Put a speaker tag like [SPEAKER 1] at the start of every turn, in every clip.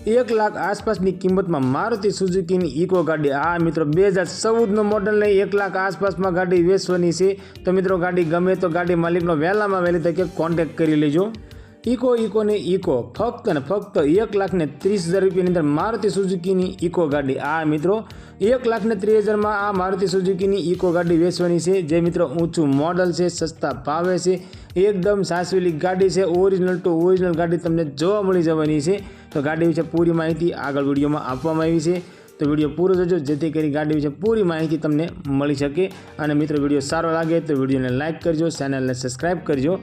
[SPEAKER 1] 1 લાખ आसपासनी किंमत में Maruti Suzuki eco गाड़ी आ मित्रों 2014 मॉडल ने 1 लाख आसपास में गाड़ी वेचवानी है। तो मित्रों गाड़ी गमे तो गाड़ी मालिक वहेला में वहेली तके कॉन्टेक्ट करी लेजो। इको ने इको फक्त ने फक्त 1,30,000 रुपया अंदर मारुति सुजुकी इको गाड़ी आ मित्रों 1,30,000 में आ मारुति सुजुकी इको गाड़ी वेचवानी है। जे मित्रों ऊँचू मॉडल से सस्ता भावे से एकदम सासवेली गाड़ी से ओरिजिनल टू ओरिजिनल गाड़ी तमने जोवा मळी जवानी है। तो गाड़ी विषे पूरी माहिती आगळ विडियो में आपवामां आवी छे। तो विडियो पूरो जोजो जेथी करी गाड़ी विषे पूरी माहिती तमने मळी शके। अने मित्रों विडियो सारो लागे तो विडियो ने लाइक करजो, चेनल ने सब्सक्राइब करजो।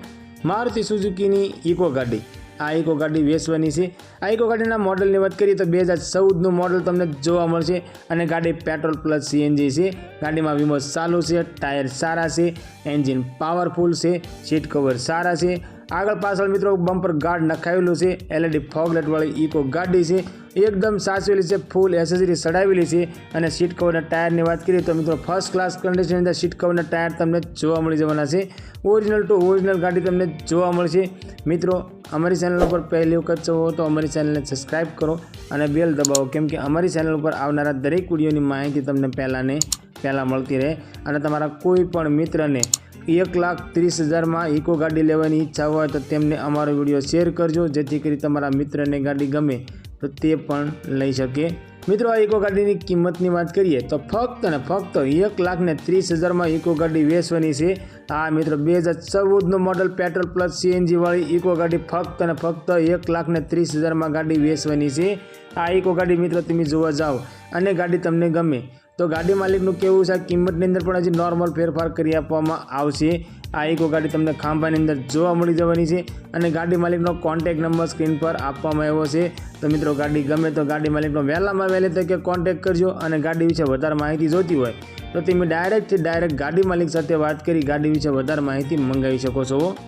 [SPEAKER 1] मारुति सुजुकी इको गाड़ी आ इको गाड़ी वेचवानी है। आ इको गाड़ी मॉडल की बात करिए तो 2014 मॉडल तमने जोवा मळशे अने गाड़ी पेट्रोल प्लस सीएनजी है। गाड़ी में वीमो चालू से, टायर सारा से, एंजीन पावरफुल से, सीट कवर सारा से, आगळ पाछळ मित्रों बम्पर गार्ड नखावेलू है। एलईडी फॉगलाइट वाली इको गाड़ी से एकदम साचवेली है, फूल एसेसरी चढ़ावेली है। और सीट कवर टायर की बात करिए तो मित्रों फर्स्ट क्लास कंडीशन अंदर सीट कवर टायर तमने जोवा मळी जवाना है। ओरिजिनल टू ओरिजिनल गाड़ी तमने जोवा मळशे। मित्रों अमरी चेनल पर पहली वखत हो तो अमरी चेनल ने सब्सक्राइब करो और बेल दबाવો केम के अमरी चेनल पर आवनारा दरेक विडियोनी माहिती तमने पहला मळती रहे। और तमारा कोईपण मित्र ने 1,30,000 में इको गाड़ी लेवानी इच्छा हो तो तेमने अमारो विडियो शेर करजो, जेथी करी तमारा मित्र ने गाड़ी गमे तो ते पण लई शके। मित्रों आ इको गाड़ी की किंमत की बात करिए तो फक्त ने फक्त 1,30,000 में इको गाड़ी वेचवानी है। आ मित्रों 2014 मॉडल पेट्रोल प्लस सीएनजी वाली इको गाड़ी फक्त ने फक्त 1,30,000 में गाड़ी वेचवानी है। आ इको गाड़ी मित्रों तमे जोवा जाओ अने गाड़ी तमने गमे तो गाड़ी मालिकનું કેવું છે કિંમતની અંદર પણ હજી નોર્મલ ફેરફાર કરી આપવામાં આવશે। આ ઇકો ગાડી તમને ખાંભાની અંદર જોવા મળી જવાની છે અને ગાડી માલિકનો કોન્ટેક્ટ નંબર સ્ક્રીન પર આપવામાં આવ્યો છે। તો મિત્રો ગાડી ગમે તો ગાડી માલિકનો વહેલામાં વહેલી તકે કોન્ટેક્ટ કરજો અને ગાડી વિશે વધારે માહિતી જોતી હોય તો તમે ડાયરેક્ટ ગાડી માલિક સાથે વાત કરી ગાડી વિશે વધારે માહિતી મંગાવી શકો છો।